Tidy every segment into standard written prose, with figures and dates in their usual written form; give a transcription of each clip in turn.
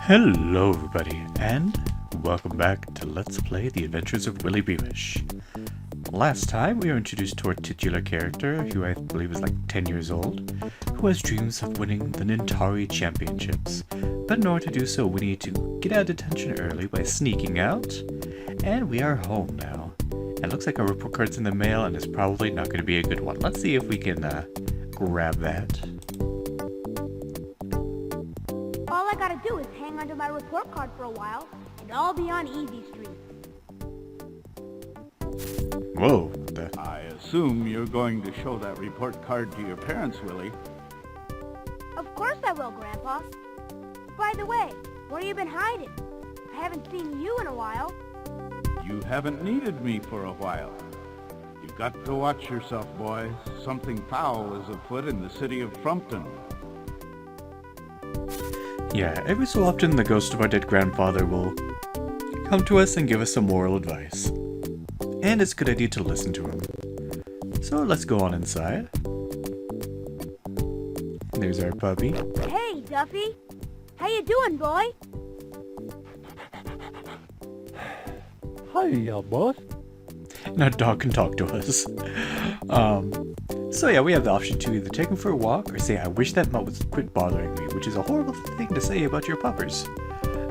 Hello everybody, and welcome back to Let's Play The Adventures of Willy Beamish. Last time we were introduced to our titular character, who I believe is like 10 years old, who has dreams of winning the Nintari Championships. But in order to do so, we need to get out of detention early by sneaking out, and we are home now. It looks like our report card's in the mail, and it's probably not going to be a good one. Let's see if we can grab that. All I gotta do is hang onto my report card for a while, and I'll be on Easy Street. Whoa. I assume you're going to show that report card to your parents, Willy. Of course I will, Grandpa. By the way, where you been hiding? I haven't seen you in a while. You haven't needed me for a while. You've got to watch yourself, boys. Something foul is afoot in the city of Frumpton. Yeah, every so often the ghost of our dead grandfather will come to us and give us some moral advice. And it's a good idea to listen to him. So let's go on inside. There's our puppy. Hey, Duffy. How you doing, boy? Hi, boss. And our dog can talk to us. So yeah, we have the option to either take him for a walk or say, I wish that mutt would quit bothering me, which is a horrible thing to say about your puppers.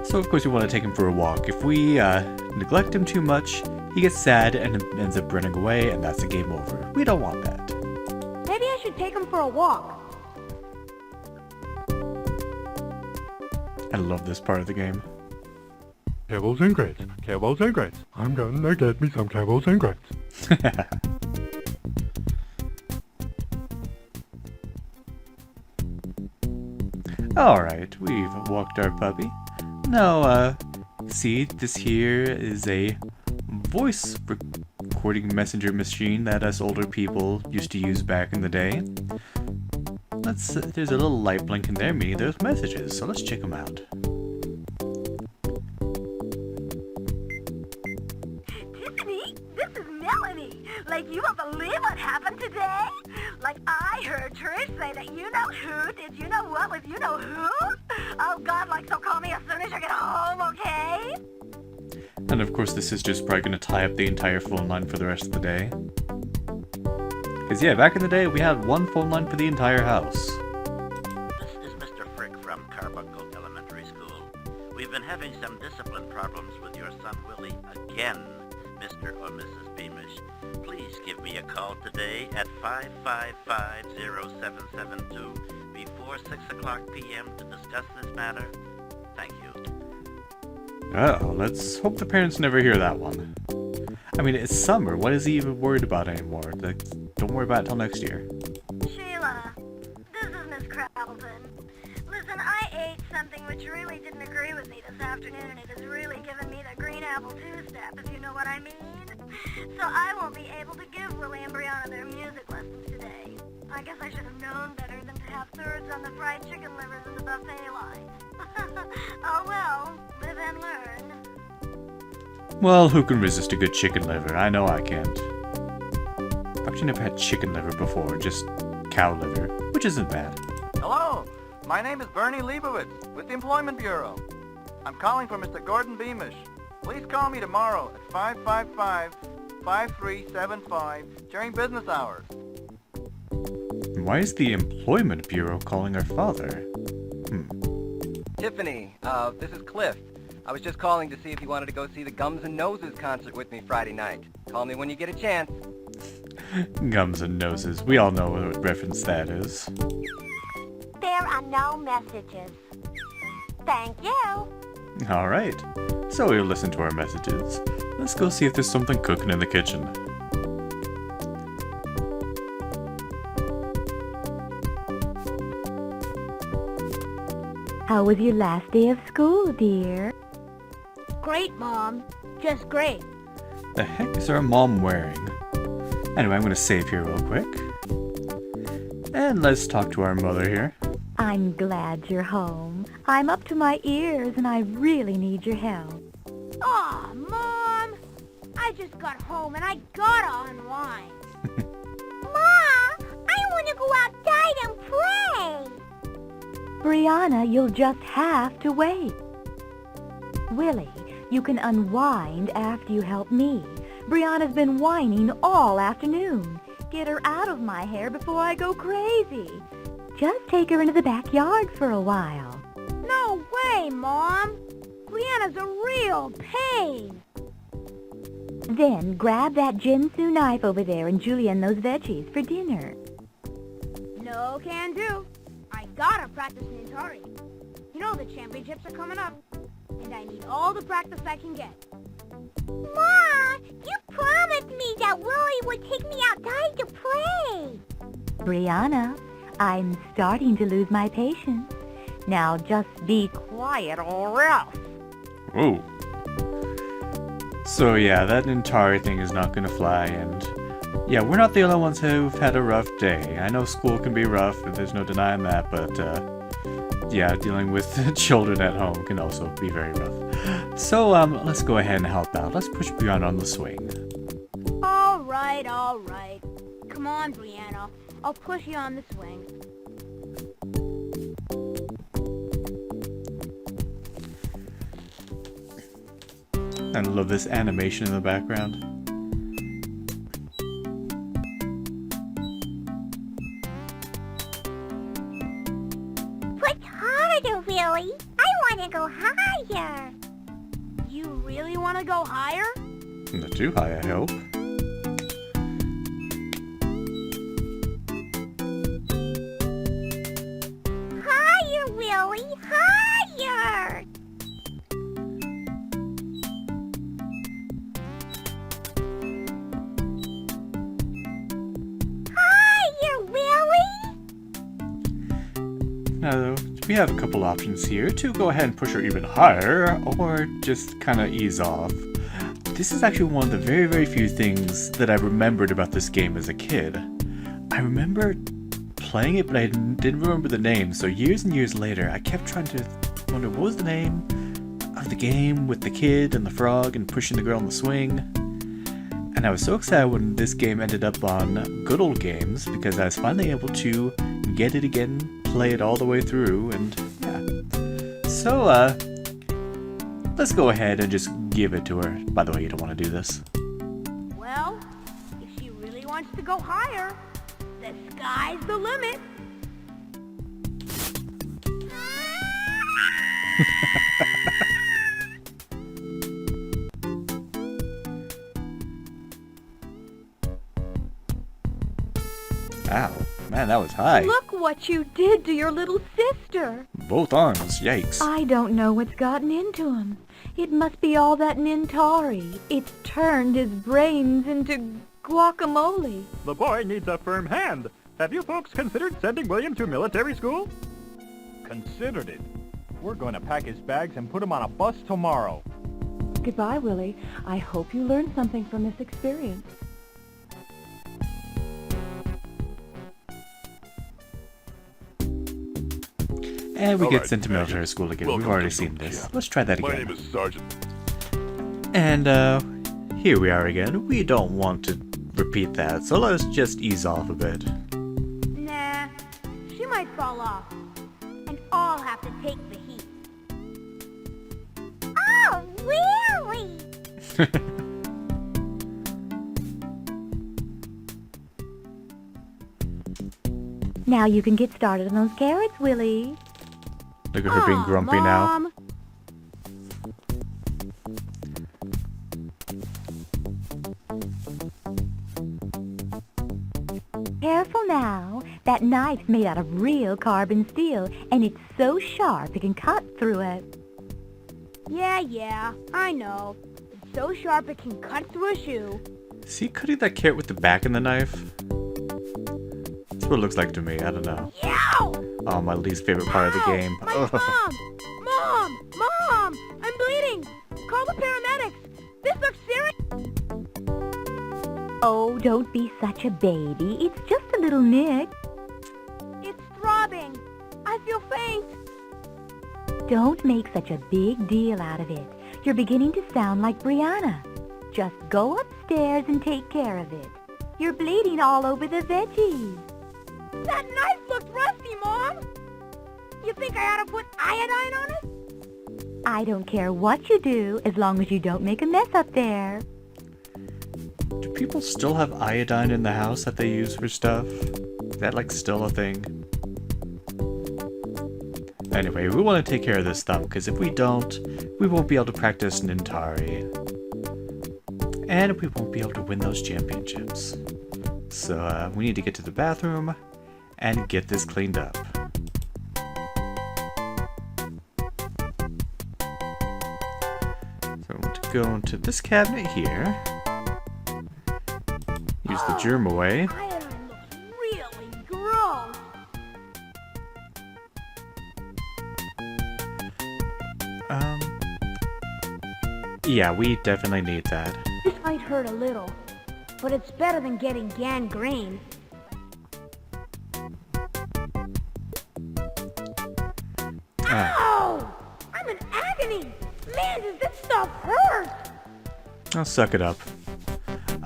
So of course we want to take him for a walk. If we neglect him too much, he gets sad and ends up running away, and that's a game over. We don't want that. Maybe I should take him for a walk. I love this part of the game. Kibbles and grits. Kibbles and grits. I'm gonna get me some kibbles and grits. Alright, we've walked our puppy. Now, see, this here is a voice recording messenger machine that us older people used to use back in the day. There's a little light blink in there, meaning there's messages, so let's check them out. Tiffany, this is Melanie. Like, you won't believe what happened today? Like, I heard Trish say that you know who did you know what with you know who? Oh God, like, so call me as soon as you get home, okay? And of course this is just probably going to tie up the entire phone line for the rest of the day. Because yeah, back in the day we had one phone line for the entire house. This is Mr. Frick from Carbuncle Elementary School. We've been having some discipline problems with your son Willy again, Mr. or Mrs. Beamish. Please give me a call today at 555-0772 before 6 o'clock p.m. to discuss this matter. Thank you. Oh, let's hope the parents never hear that one. I mean, it's summer. What is he even worried about anymore? Like, don't worry about it till next year. Sheila, this is Miss Crowelton. Listen, I ate something which really didn't agree with me this afternoon, and it has really given me the green apple two-step, if you know what I mean. So I won't be able to give Willy and Brianna their music lessons today. I guess I should have known better than to have thirds on the fried chicken livers in the buffet line. Oh well, live and learn. Well, who can resist a good chicken liver? I know I can't. I've actually never had chicken liver before, just cow liver, which isn't bad. Hello, my name is Bernie Leibowitz with the Employment Bureau. I'm calling for Mr. Gordon Beamish. Please call me tomorrow at 555-5375 during business hours. Why is the Employment Bureau calling our father? Tiffany, this is Cliff. I was just calling to see if you wanted to go see the Gums and Noses concert with me Friday night. Call me when you get a chance. Gums and noses. We all know what reference that is. There are no messages. Thank you. Alright, so we'll listen to our messages. Let's go see if there's something cooking in the kitchen. How was your last day of school, dear? Great, Mom. Just great. The heck is our mom wearing? Anyway, I'm going to save here real quick. And let's talk to our mother here. I'm glad you're home. I'm up to my ears and I really need your help. Aw, Mom. I just got home and I gotta unwind. Ma, I want to go outside and play. Brianna, you'll just have to wait. Willy, you can unwind after you help me. Brianna's been whining all afternoon. Get her out of my hair before I go crazy. Just take her into the backyard for a while. No way, Mom! Brianna's a real pain! Then grab that Jinsu knife over there and julienne those veggies for dinner. No can do. I gotta practice Nintari. You know the championships are coming up, and I need all the practice I can get. Ma, you promised me that Willy would take me outside to play. Brianna, I'm starting to lose my patience. Now just be quiet or else. Whoa. So yeah, that Nintari thing is not gonna fly, and yeah, we're not the only ones who've had a rough day. I know school can be rough, and there's no denying that, but yeah, dealing with children at home can also be very rough. So let's go ahead and help out. Let's push Brianna on the swing. All right, all right. Come on, Brianna. I'll push you on the swing. I love this animation in the background. Push harder, Willy. I want to go higher. You really want to go higher? Not too high, I hope. Higher, Willy. Higher. Higher, Willy. Now, we have a couple options here to go ahead and push her even higher, or just kind of ease off. This is actually one of the very, very few things that I remembered about this game as a kid. I remember playing it, but I didn't remember the name, so years and years later, I kept trying to wonder what was the name of the game with the kid and the frog and pushing the girl on the swing. And I was so excited when this game ended up on Good Old Games, because I was finally able to get it again, play it all the way through, and yeah. So, let's go ahead and just give it to her. By the way, you don't want to do this. Well, if she really wants to go higher, the sky's the limit. Ow, man, that was high. Look what you did to your little sister. Both arms, yikes. I don't know what's gotten into him. It must be all that Nintari. It's turned his brains into guacamole. The boy needs a firm hand. Have you folks considered sending William to military school? Considered it. We're going to pack his bags and put him on a bus tomorrow. Goodbye, Willy. I hope you learned something from this experience. And we All get right, sent to military Maggie. school again. Welcome We've already to seen boot this. camp. Let's try that My again. name is Sergeant. And here we are again. We don't want to repeat that, so let's just ease off a bit. Nah, she might fall off, and I'll have to take the heat. Oh, really? Now you can get started on those carrots, Willy. Look at her being Aw, grumpy now. Mom. Careful now. That knife's made out of real carbon steel, and it's so sharp it can cut through it. Yeah, I know. It's so sharp it can cut through a shoe. See, cutting that carrot with the back of the knife? That's what it looks like to me. I don't know. Yow! Oh, my least favorite part of the Ow! game. My Ugh. Mom! I'm bleeding! Call the paramedics! This looks serious! Oh, don't be such a baby. It's just a little nick. It's throbbing! I feel faint! Don't make such a big deal out of it. You're beginning to sound like Brianna. Just go upstairs and take care of it. You're bleeding all over the veggies. That knife looked rusty, Mom! You think I ought to put iodine on it? I don't care what you do, as long as you don't make a mess up there. Do people still have iodine in the house that they use for stuff? Is that like still a thing? Anyway, we want to take care of this thumb, because if we don't, we won't be able to practice Nintari. And we won't be able to win those championships. So we need to get to the bathroom and get this cleaned up. So I want to go into this cabinet here. Use the germ away. Iodine looks really gross. Yeah, we definitely need that. This might hurt a little, but it's better than getting gangrene. Ow! I'm in agony! Man, does this stuff hurt! I'll suck it up.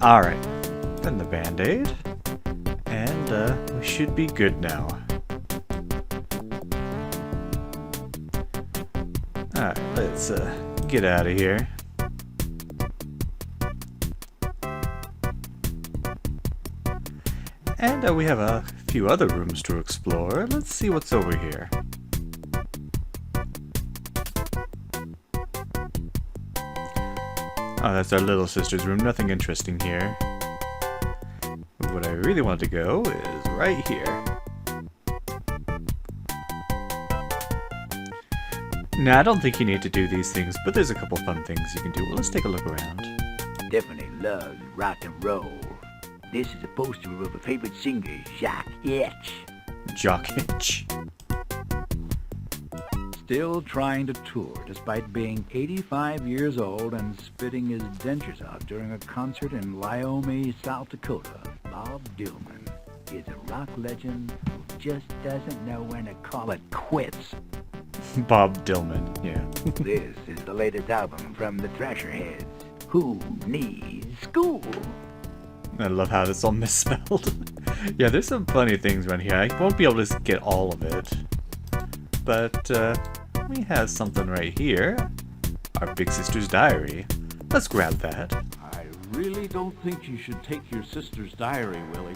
Alright, then the band-aid. And we should be good now. Alright, let's get out of here. And we have a few other rooms to explore. Let's see what's over here. Oh, that's our little sister's room. Nothing interesting here. But what I really want to go is right here. Nah, I don't think you need to do these things, but there's a couple fun things you can do. Well, let's take a look around. Definitely loves rock and roll. This is a poster of a favorite singer, Jacques Itch. Jock Hitch. Still trying to tour despite being 85 years old and spitting his dentures out during a concert in Lyoming, South Dakota. Bob Dylan is a rock legend who just doesn't know when to call it quits. Bob Dylan, yeah. This is the latest album from the Thrasher Heads. Who needs school? I love how it's all misspelled. Yeah, there's some funny things around here. I won't be able to get all of it. But, we have something right here. Our big sister's diary. Let's grab that. I really don't think you should take your sister's diary, Willy.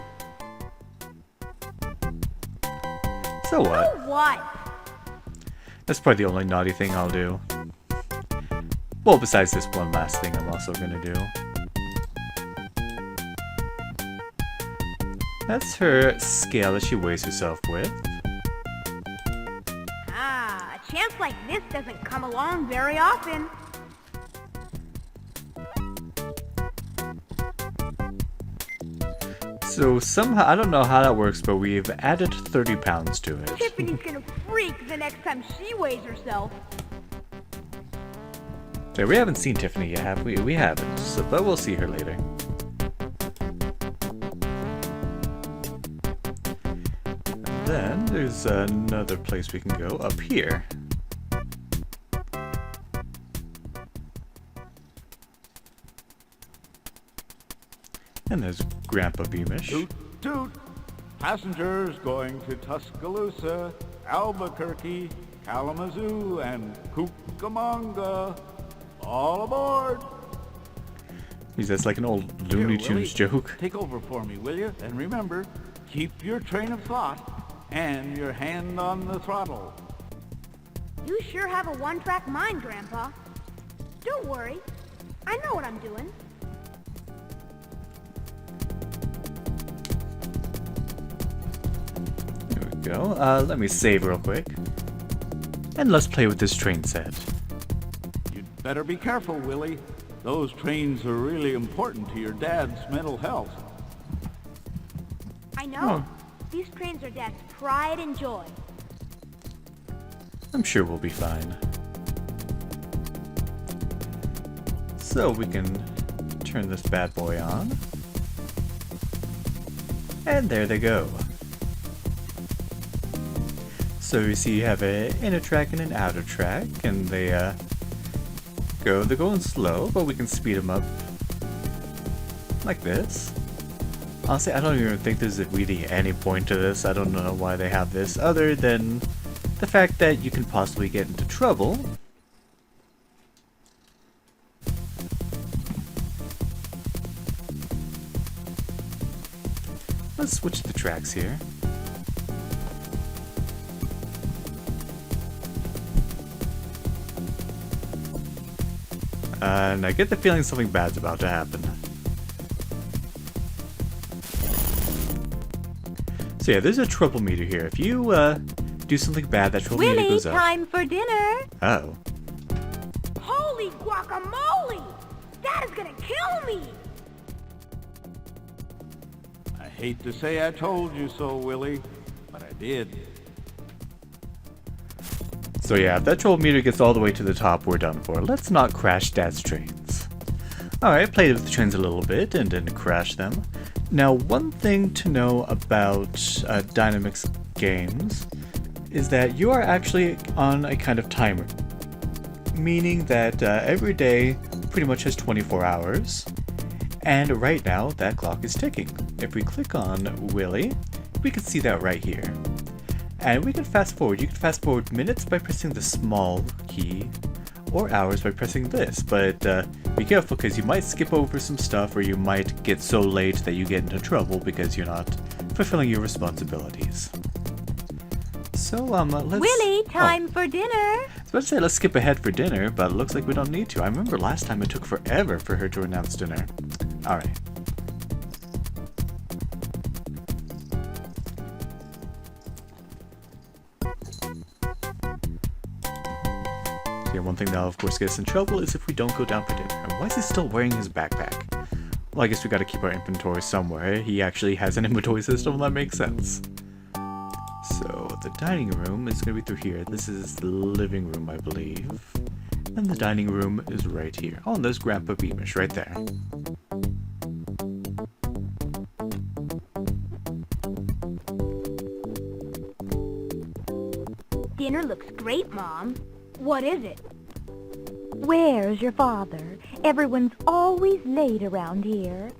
So what? So what? That's probably the only naughty thing I'll do. Well, besides this one last thing I'm also gonna do. That's her scale that she weighs herself with. Ah, a chance like this doesn't come along very often. So somehow, I don't know how that works, but we've added 30 pounds to it. Tiffany's gonna freak the next time she weighs herself. Yeah, we haven't seen Tiffany yet, have we? We haven't, so, but we'll see her later. And then there's another place we can go up here. And there's Grandpa Beamish. Toot, toot! Passengers going to Tuscaloosa, Albuquerque, Kalamazoo, and Cucamonga. All aboard! That's like an old Here, Looney Willy, Tunes joke. Take over for me, will you? And remember, keep your train of thought and your hand on the throttle. You sure have a one-track mind, Grandpa. Don't worry. I know what I'm doing. There we go. Let me save real quick. And let's play with this train set. You'd better be careful, Willy. Those trains are really important to your dad's mental health. I know. These trains are Dad's pride and joy. I'm sure we'll be fine. So we can turn this bad boy on. And there they go. So you see you have an inner track and an outer track, and they're going slow, but we can speed them up like this. Honestly, I don't even think there's really any point to this. I don't know why they have this, other than the fact that you can possibly get into trouble let's switch the tracks here. And I get the feeling something bad's about to happen. So yeah, there's a trouble meter here. If you do something bad, that trouble meter Willy, goes up. time for dinner. Oh. Holy guacamole! That is gonna kill me! I hate to say I told you so, Willy, but I did. So yeah, if that trouble meter gets all the way to the top, we're done for. Let's not crash Dad's trains. Alright, played with the trains a little bit and didn't crash them. Now, one thing to know about Dynamix games is that you are actually on a kind of timer. Meaning that every day pretty much has 24 hours. And right now, that clock is ticking. If we click on Willy, we can see that right here. And we can fast forward. You can fast forward minutes by pressing the small key, or hours by pressing this. But be careful, because you might skip over some stuff, or you might get so late that you get into trouble because you're not fulfilling your responsibilities. So, let's... Willy, time for dinner. I was about to say let's skip ahead for dinner, but it looks like we don't need to. I remember last time it took forever for her to announce dinner. Alright. Yeah, one thing that'll of course get us in trouble is if we don't go down for dinner. And why is he still wearing his backpack? Well, I guess we gotta keep our inventory somewhere. He actually has an inventory system, that makes sense. So, the dining room is gonna be through here. This is the living room, I believe. And the dining room is right here. Oh, and there's Grandpa Beamish right there. Dinner looks great, Mom. What is it? Where's your father? Everyone's always late around here.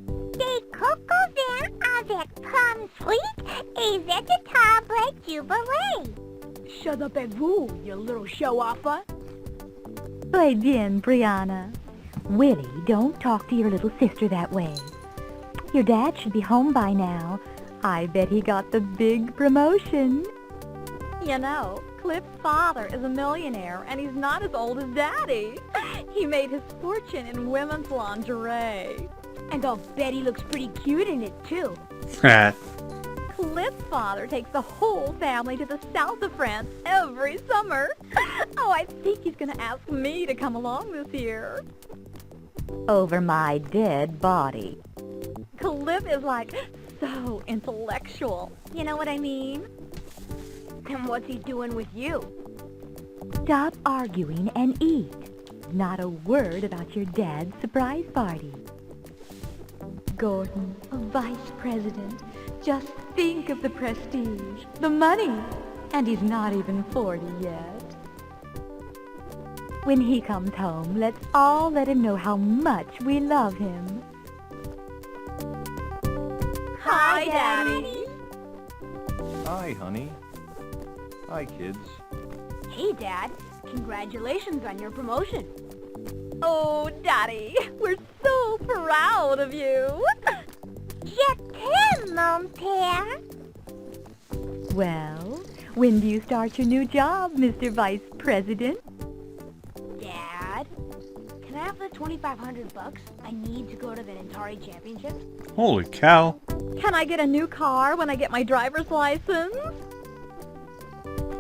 The cocoa there avec pomme sweet is at the table jubilee. Shut up et vous, you little show-offer. Très bien, Brianna. Willy, don't talk to your little sister that way. Your dad should be home by now. I bet he got the big promotion. You know, Cliff's father is a millionaire, and he's not as old as Daddy. He made his fortune in women's lingerie. And I'll bet he looks pretty cute in it, too. Cliff's father takes the whole family to the south of France every summer. Oh, I think he's going to ask me to come along this year. Over my dead body. Cliff is like so intellectual. You know what I mean? And what's he doing with you? Stop arguing and eat. Not a word about your dad's surprise party. Gordon, a vice president. Just think of the prestige, the money. And he's not even 40 yet. When he comes home, let's all let him know how much we love him. Hi, Daddy. Hi, honey. Hi, kids. Hey, Dad. Congratulations on your promotion. Oh, Daddy, we're so proud of you. Je t'aime, mon père. Well, when do you start your new job, Mr. Vice President? Dad, can I have the $2,500? I need to go to the Atari Championships. Holy cow. Can I get a new car when I get my driver's license?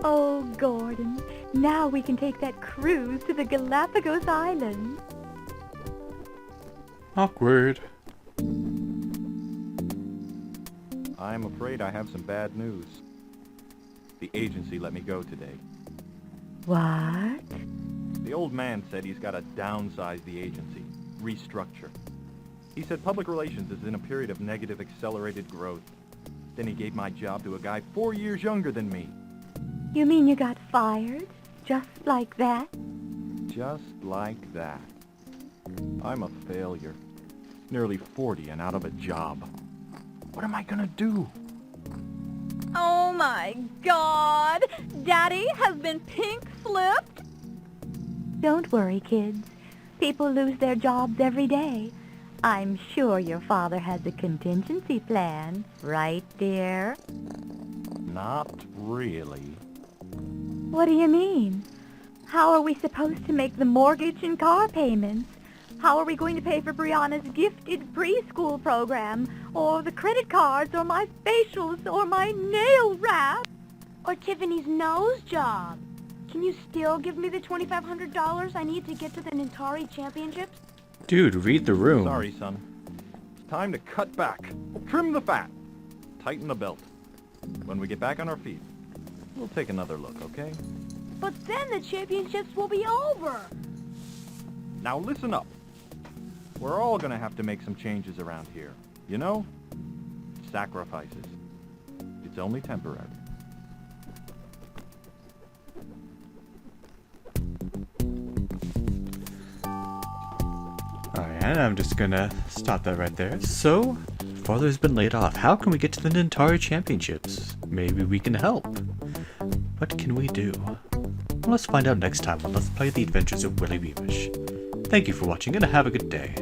Oh, Gordon, now we can take that cruise to the Galapagos Islands. Awkward. I'm afraid I have some bad news. The agency let me go today. What? The old man said he's got to downsize the agency, restructure. He said public relations is in a period of negative accelerated growth. Then he gave my job to a guy 4 years younger than me. You mean you got fired? Just like that? Just like that. I'm a failure. Nearly 40 and out of a job. What am I gonna do? Oh my God! Daddy has been pink-slipped? Don't worry, kids. People lose their jobs every day. I'm sure your father has a contingency plan, right, dear? Not really. What do you mean? How are we supposed to make the mortgage and car payments? How are we going to pay for Brianna's gifted preschool program, or the credit cards, or my facials, or my nail wrap? Or Tiffany's nose job. Can you still give me the $2,500 I need to get to the Nintari Championships? Dude, read the room. Sorry, son. It's time to cut back. Trim the fat. Tighten the belt. When we get back on our feet, we'll take another look, okay? But then the championships will be over. Now listen up. We're all gonna have to make some changes around here. You know? Sacrifices. It's only temporary. Alright, and I'm just gonna stop that right there. So, father's been laid off. How can we get to the Nintari Championships? Maybe we can help. What can we do? Well, let's find out next time on Let's Play The Adventures of Willy Beamish. Thank you for watching and have a good day.